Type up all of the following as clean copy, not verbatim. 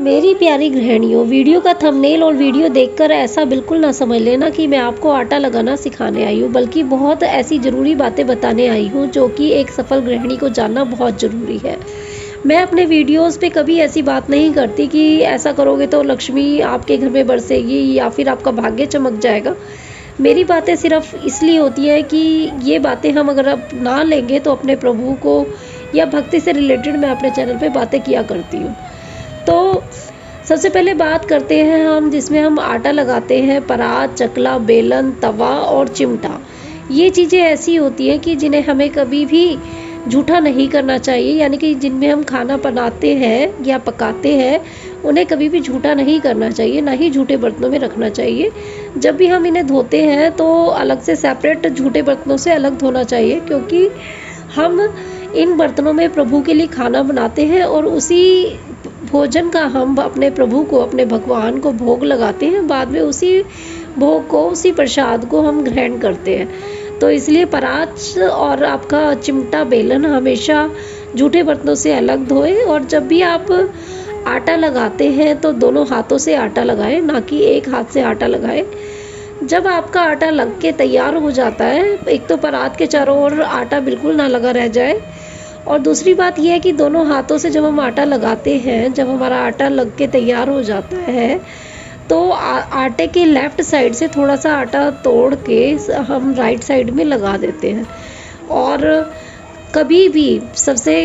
मेरी प्यारी गृहिणियों, वीडियो का थंबनेल और वीडियो देखकर ऐसा बिल्कुल ना समझ लेना कि मैं आपको आटा लगाना सिखाने आई हूँ, बल्कि बहुत ऐसी ज़रूरी बातें बताने आई हूँ जो कि एक सफल गृहिणी को जानना बहुत ज़रूरी है। मैं अपने वीडियोस पे कभी ऐसी बात नहीं करती कि ऐसा करोगे तो लक्ष्मी आपके घर में बरसेगी या फिर आपका भाग्य चमक जाएगा। मेरी बातें सिर्फ इसलिए होती है कि ये बातें हम अगर अपना लेंगे तो अपने प्रभु को या भक्ति से रिलेटेड मैं अपने चैनल पे बातें किया करती हूँ। तो सबसे पहले बात करते हैं हम जिसमें हम आटा लगाते हैं। परात, चकला, बेलन, तवा और चिमटा, ये चीज़ें ऐसी होती हैं कि जिन्हें हमें कभी भी झूठा नहीं करना चाहिए, यानी कि जिनमें हम खाना बनाते हैं या पकाते हैं उन्हें कभी भी झूठा नहीं करना चाहिए, ना ही झूठे बर्तनों में रखना चाहिए। जब भी हम इन्हें धोते हैं तो अलग से सेपरेट झूठे बर्तनों से अलग धोना चाहिए, क्योंकि हम इन बर्तनों में प्रभु के लिए खाना बनाते हैं और उसी भोजन का हम अपने प्रभु को, अपने भगवान को भोग लगाते हैं। बाद में उसी भोग को, उसी प्रसाद को हम ग्रहण करते हैं। तो इसलिए परात और आपका चिमटा, बेलन हमेशा झूठे बर्तनों से अलग धोएं। और जब भी आप आटा लगाते हैं तो दोनों हाथों से आटा लगाएं, ना कि एक हाथ से आटा लगाएं। जब आपका आटा लग के तैयार हो जाता है, एक तो परात के चारों ओर आटा बिल्कुल ना लगा रह जाए, और दूसरी बात यह है कि दोनों हाथों से जब हम आटा लगाते हैं, जब हमारा आटा लग के तैयार हो जाता है तो आटे के लेफ़्ट साइड से थोड़ा सा आटा तोड़ के हम राइट साइड में लगा देते हैं। और कभी भी सबसे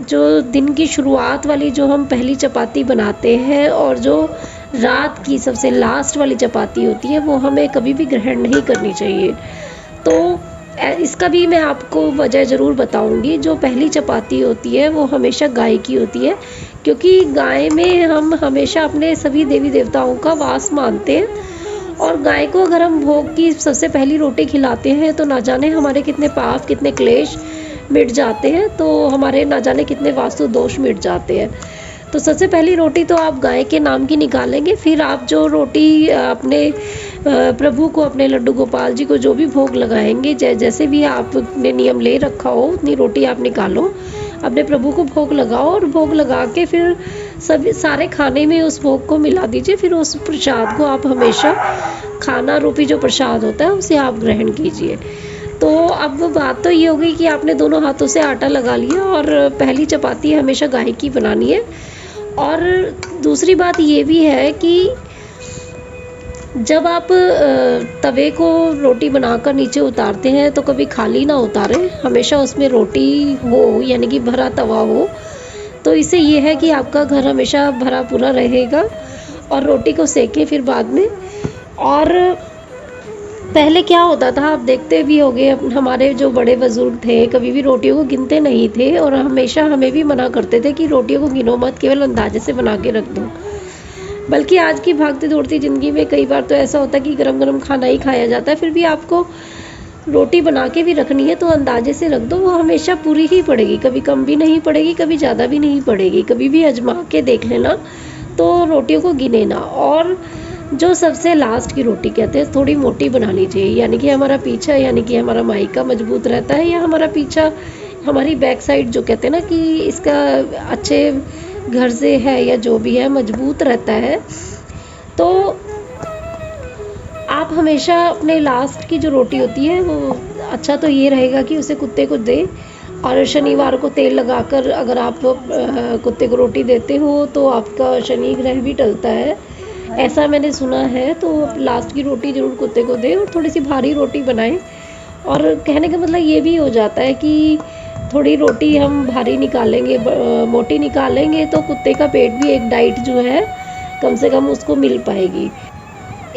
जो दिन की शुरुआत वाली जो हम पहली चपाती बनाते हैं और जो रात की सबसे लास्ट वाली चपाती होती है, वो हमें कभी भी ग्रहण नहीं करनी चाहिए। तो इसका भी मैं आपको वजह ज़रूर बताऊंगी। जो पहली चपाती होती है वो हमेशा गाय की होती है, क्योंकि गाय में हम हमेशा अपने सभी देवी देवताओं का वास मानते हैं। और गाय को अगर हम भोग की सबसे पहली रोटी खिलाते हैं तो ना जाने हमारे कितने पाप, कितने क्लेश मिट जाते हैं, तो हमारे ना जाने कितने वास्तु दोष मिट जाते हैं। तो सबसे पहली रोटी तो आप गाय के नाम की निकालेंगे। फिर आप जो रोटी अपने प्रभु को, अपने लड्डू गोपाल जी को जो भी भोग लगाएंगे, जैसे भी आपने नियम ले रखा हो उतनी रोटी आप निकालो, अपने प्रभु को भोग लगाओ और भोग लगा के फिर सभी सारे खाने में उस भोग को मिला दीजिए। फिर उस प्रसाद को आप हमेशा, खाना रूपी जो प्रसाद होता है उसे आप ग्रहण कीजिए। तो अब बात तो ये हो गई कि आपने दोनों हाथों से आटा लगा लिया और पहली चपाती हमेशा गाय की बनानी है। और दूसरी बात ये भी है कि जब आप तवे को रोटी बनाकर नीचे उतारते हैं तो कभी खाली ना उतारें, हमेशा उसमें रोटी हो, यानी कि भरा तवा हो। तो इससे ये है कि आपका घर हमेशा भरा पूरा रहेगा। और रोटी को सेकें फिर बाद में। और पहले क्या होता था, आप देखते भी होंगे, हमारे जो बड़े बुजुर्ग थे कभी भी रोटियों को गिनते नहीं थे और हमेशा हमें भी मना करते थे कि रोटियों को गिनो मत, केवल अंदाजे से बना के रख दो। बल्कि आज की भागती दौड़ती ज़िंदगी में कई बार तो ऐसा होता है कि गरम गरम खाना ही खाया जाता है। फिर भी आपको रोटी बना के भी रखनी है तो अंदाजे से रख दो, वो हमेशा पूरी ही पड़ेगी, कभी कम भी नहीं पड़ेगी, कभी ज़्यादा भी नहीं पड़ेगी। कभी भी आजमा के देख लेना, तो रोटियों को गिने ना। और जो सबसे लास्ट की रोटी कहते हैं, थोड़ी मोटी बनानी चाहिए, यानी कि हमारा पीछा, यानी कि हमारा माइका मजबूत रहता है, या हमारा पीछा, हमारी बैक साइड जो कहते हैं ना कि इसका अच्छे घर से है या जो भी है, मजबूत रहता है। तो आप हमेशा अपने लास्ट की जो रोटी होती है वो, अच्छा तो ये रहेगा कि उसे कुत्ते को दे। और शनिवार को तेल लगाकर अगर आप कुत्ते को रोटी देते हो तो आपका शनि ग्रह भी टलता है, ऐसा मैंने सुना है। तो लास्ट की रोटी ज़रूर कुत्ते को दें और थोड़ी सी भारी रोटी बनाएं। और कहने का मतलब ये भी हो जाता है कि थोड़ी रोटी हम भारी निकालेंगे, मोटी निकालेंगे, तो कुत्ते का पेट भी एक डाइट जो है कम से कम उसको मिल पाएगी।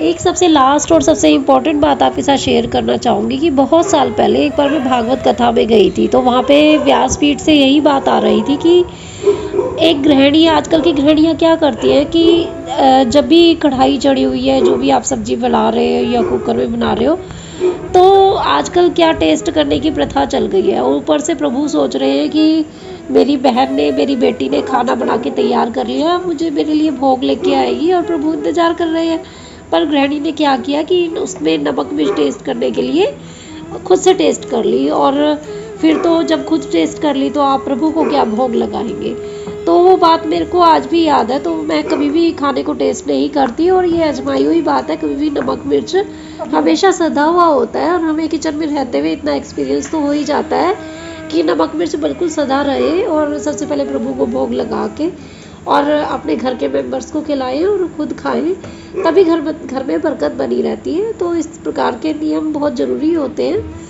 एक सबसे लास्ट और सबसे इम्पॉर्टेंट बात आपके साथ शेयर करना चाहूँगी कि बहुत साल पहले एक बार मैं भागवत कथा में गई थी, तो वहाँ पे व्यासपीठ से यही बात आ रही थी कि एक गृहिणी, आजकल की गृहिणियाँ क्या करती हैं कि जब भी कढ़ाई चढ़ी हुई है, जो भी आप सब्जी बना रहे हो या कुकर में बना रहे हो, तो आजकल क्या टेस्ट करने की प्रथा चल गई है। ऊपर से प्रभु सोच रहे हैं कि मेरी बहन ने, मेरी बेटी ने खाना बना के तैयार कर लिया, मुझे, मेरे लिए भोग लेके आएगी, और प्रभु इंतज़ार कर रहे हैं। पर गृहिणी ने क्या किया कि उसमें नमक मिर्च टेस्ट करने के लिए खुद से टेस्ट कर ली, और फिर तो जब खुद टेस्ट कर ली तो आप प्रभु को क्या भोग लगाएंगे। तो तो वो बात मेरे को आज भी याद है। तो मैं कभी भी खाने को टेस्ट नहीं करती, और ये आजमाई हुई बात है, कभी भी नमक मिर्च हमेशा सधा हुआ होता है। और हमें किचन में रहते हुए इतना एक्सपीरियंस तो हो ही जाता है कि नमक मिर्च बिल्कुल सधा रहे, और सबसे पहले प्रभु को भोग लगा के और अपने घर के मेंबर्स को खिलाएं और खुद खाएं, तभी घर में बरकत बनी रहती है। तो इस प्रकार के नियम बहुत ज़रूरी होते हैं।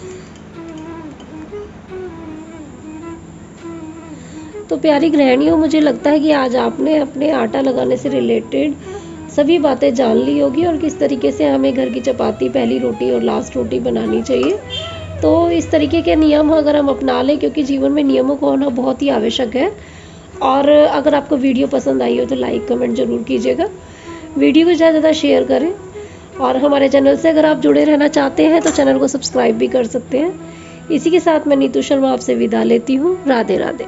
तो प्यारी गृहिणियों, मुझे लगता है कि आज आपने अपने आटा लगाने से रिलेटेड सभी बातें जान ली होगी, और किस तरीके से हमें घर की चपाती, पहली रोटी और लास्ट रोटी बनानी चाहिए। तो इस तरीके के नियम अगर हम अपना लें, क्योंकि जीवन में नियमों का होना बहुत ही आवश्यक है। और अगर आपको वीडियो पसंद आई हो तो लाइक कमेंट ज़रूर कीजिएगा, वीडियो को ज़्यादा से ज़्यादा शेयर करें, और हमारे चैनल से अगर आप जुड़े रहना चाहते हैं तो चैनल को सब्सक्राइब भी कर सकते हैं। इसी के साथ मैं नीतू शर्मा आपसे विदा लेती हूँ। राधे राधे।